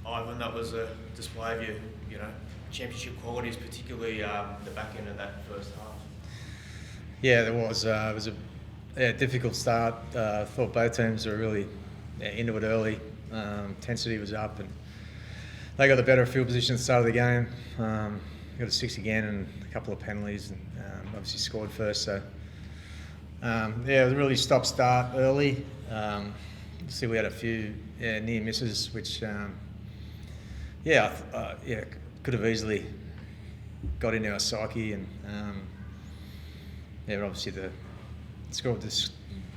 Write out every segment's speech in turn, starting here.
Ivan, that was a display of your championship qualities, particularly the back end of that first half. Yeah, there was. It was a difficult start. I thought both teams were really into it early. Intensity was up, and they got the better field position at the start of the game. Got a 6 again and a couple of penalties, and obviously scored first. So it was a really stop-start early. See, we had a few near misses, which could have easily got into our psyche, and obviously the score, this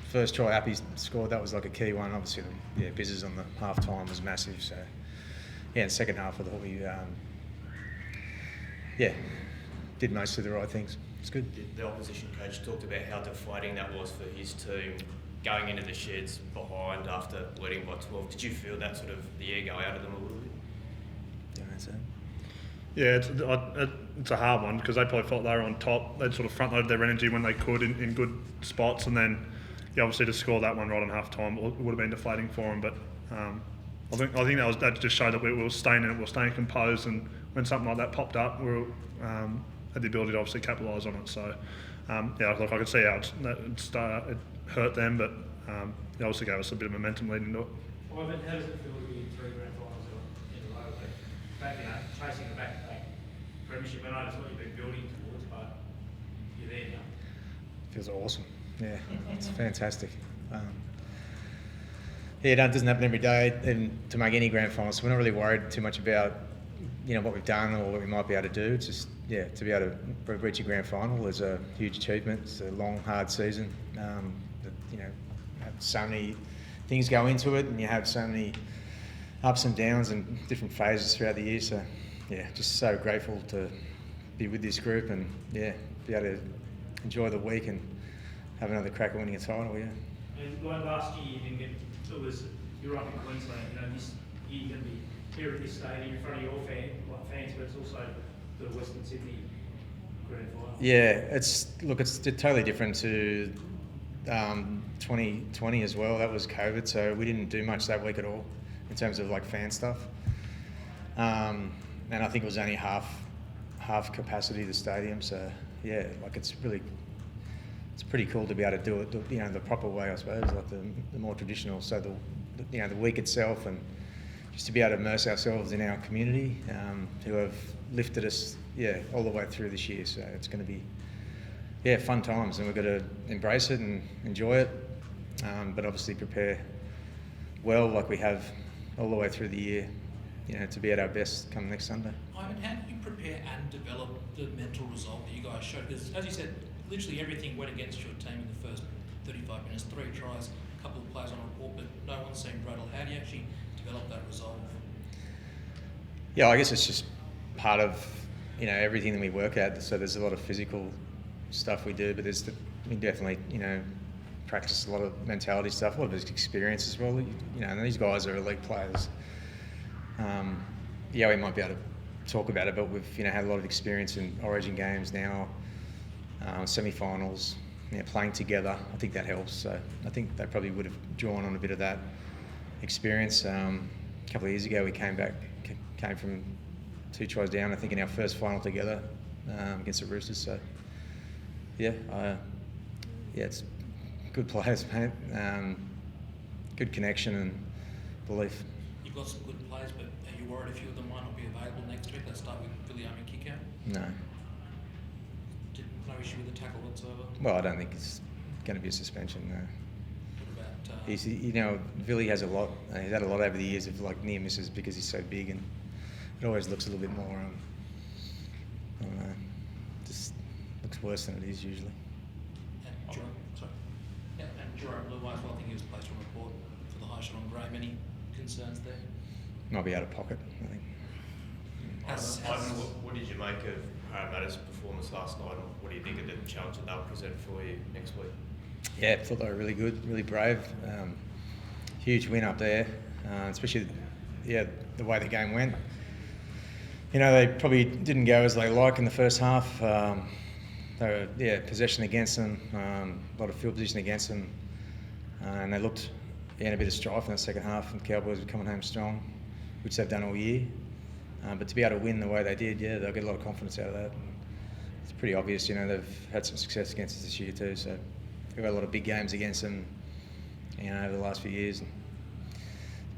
first try Appy scored, that was like a key one. Obviously, Bizzers on the half time was massive. So in the second half, I thought we did most of the right things. It's good. The opposition coach talked about how deflating that was for his team going into the sheds behind after leading by 12. Did you feel that sort of the air go out of them a little bit? Yeah, it's a hard one because they probably felt they were on top. They'd sort of front-loaded their energy when they could in good spots, and then obviously to score that one right on half-time would have been deflating for them. But I think that just showed that we were staying in it, we were staying composed, and when something like that popped up, we had the ability to obviously capitalise on it. So I could see how it hurt them, but it obviously gave us a bit of momentum leading into it. Ivan, how does it feel to be in 3 grand finals in a row? Back, chasing the back-to-back premiership. I know that's what you've been building towards, but you're there now. Feels awesome. Yeah, it's fantastic. It doesn't happen every day, and to make any grand final, so we're not really worried too much about what we've done or what we might be able to do. It's just to be able to reach a grand final is a huge achievement. It's a long, hard season. Have so many things go into it, and you have so many ups and downs and different phases throughout the year. So just so grateful to be with this group and be able to enjoy the week and have another crack at winning a title. Yeah. And like last year, you didn't get. You're up in Queensland. This year you're going to be here at this stadium in front of your fans, but it's also the Western Sydney grand final. Yeah, it's totally different to 2020 as well. That was COVID, so we didn't do much that week at all in terms of fan stuff. And I think it was only half capacity of the stadium. So it's pretty cool to be able to do it, the proper way, I suppose, like the more traditional. So the week itself, and just to be able to immerse ourselves in our community, who have lifted us, all the way through this year. So it's going to be, fun times, and we've got to embrace it and enjoy it, but obviously prepare well, like we have all the way through the year, to be at our best come next Sunday. Ivan, how do you prepare and develop the mental resolve that you guys showed? Because, as you said, literally everything went against your team in the first 35 minutes, 3 tries, a couple of players on report, but no one seemed rattled. How do you actually develop that resolve? Yeah, I guess it's just part of everything that we work at. So there's a lot of physical stuff we do, but we definitely practice a lot of mentality stuff, a lot of experience as well. And these guys are elite players. We might be able to talk about it, but we've had a lot of experience in Origin games now, semi-finals, playing together. I think that helps. So I think they probably would have drawn on a bit of that experience. A couple of years ago, we came from 2 tries down, I think, in our first final together against the Roosters. So it's good players, mate. Good connection and belief. You've got some good players, but are you worried a few of them might not be available next week? Let's start with William and Kikau. No. No issue with the tackle whatsoever? Well, I don't think it's going to be a suspension, no. What about... Billy has a lot. He's had a lot over the years of near misses because he's so big, and it always looks a little bit more, I don't know, just looks worse than it is usually. And Jerome Blue, I think he was placed on report for the high shot on Graham. Any concerns there? Might be out of pocket, I think. Ivan, what did you make of Parramatta's performance last night, and what do you think of the challenge that they'll present for you next week? Yeah, I thought they were really good, really brave. Huge win up there, especially the way the game went. They probably didn't go as they like in the first half. They were possession against them, a lot of field position against them, and they looked in a bit of strife in the second half, and the Cowboys were coming home strong. which they've done all year. But to be able to win the way they did, yeah, they'll get a lot of confidence out of that. It's pretty obvious, you know, they've had some success against us this year too. So we've had a lot of big games against them, you know, over the last few years.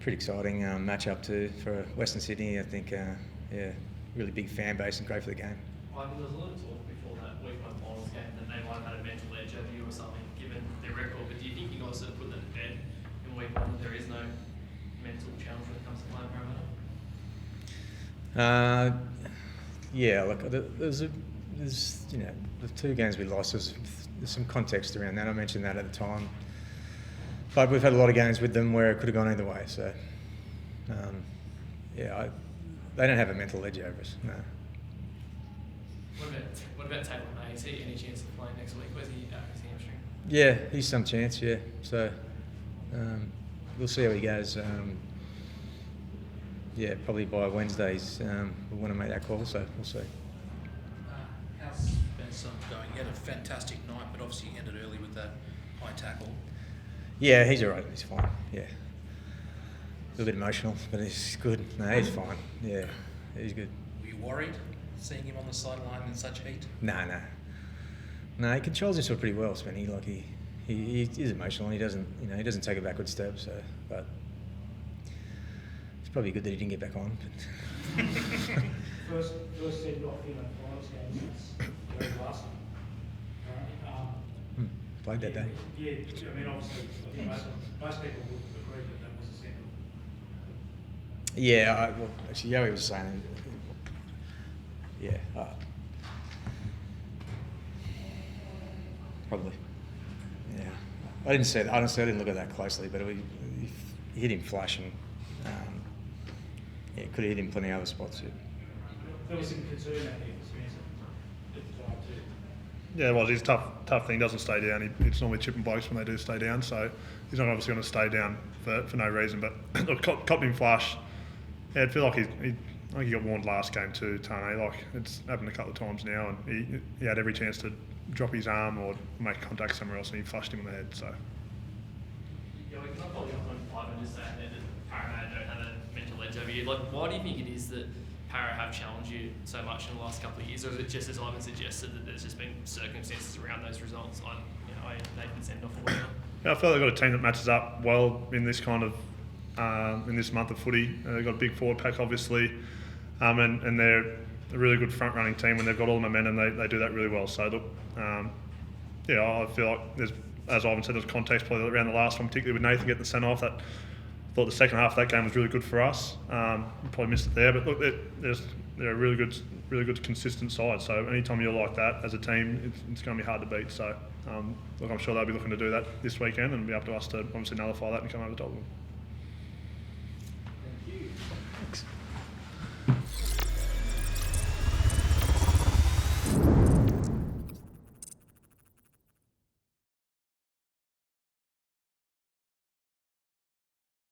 Pretty exciting matchup too for Western Sydney. I think, yeah, really big fan base and great for the game. Ivan, there was a lot of talk before that week one finals game that they might have had a mental edge over you or something, given their record. But do you think you guys sort of put that to bed in week one, that there is no mental challenge when it comes to playing Parramatta? Yeah, look, there's you know, the 2 games we lost. There's some context around that. I mentioned that at the time. But we've had a lot of games with them where it could have gone either way. So, yeah, they don't have a mental edge over us. No. What about Taylor May? Is he any chance of playing next week? Where's he at? Is he hamstring? Yeah, he's some chance. Yeah, so we'll see how he goes. Yeah, probably by Wednesdays we'll want to make that call. So we'll see. How's Spencer going? He had a fantastic night, but obviously he ended early with that high tackle. Yeah, he's all right. He's fine. Yeah, a little bit emotional, but he's good. No, he's fine. Yeah, he's good. Were you worried seeing him on the sideline in such heat? No, he controls himself pretty well, Spenny. Like he is emotional. And he doesn't take a backward step. So, but it's probably good that he didn't get back on. But First send off in a finals game since the last one. Played that day. Yeah, I mean, obviously, I think most people would agree that was a send off. Yeah, well, actually, Yowie was saying, yeah, probably. Yeah, I didn't see that. Honestly, I didn't look at that closely, but he hit him flush and yeah, could have hit him plenty of other spots. Yeah. There was some concern out there, Spencer, at the time too. Yeah, well, he's tough thing. He doesn't stay down. It's normally chipping blokes when they do stay down, so he's not obviously going to stay down for no reason. But look, copped him flush. Yeah, I feel like I think he got warned last game too, Tane. Like, it's happened a couple of times now, and he had every chance to drop his arm or make contact somewhere else, and he flushed him on the head. So. Yeah, we can follow up on Ivan just saying that Parramatta don't have a mental edge over you. Like, why do you think it is that Para have challenged you so much in the last couple of years, or is it just as Ivan suggested that there's just been circumstances around those results, like, you know, Nathan send off or whatever? Yeah, I feel they've got a team that matches up well in this kind of in this month of footy. They've got a big forward pack, obviously, and they're a really good front running team. When they've got all the momentum, they do that really well. So look, yeah, I feel like there's, as Ivan said, there's context probably around the last one, particularly with Nathan getting the send off. That I thought the second half of that game was really good for us. Probably missed it there, but look, they're a really good consistent side. So anytime you're like that as a team, it's going to be hard to beat. So look, I'm sure they'll be looking to do that this weekend, and it'll be up to us to obviously nullify that and come over the top of them.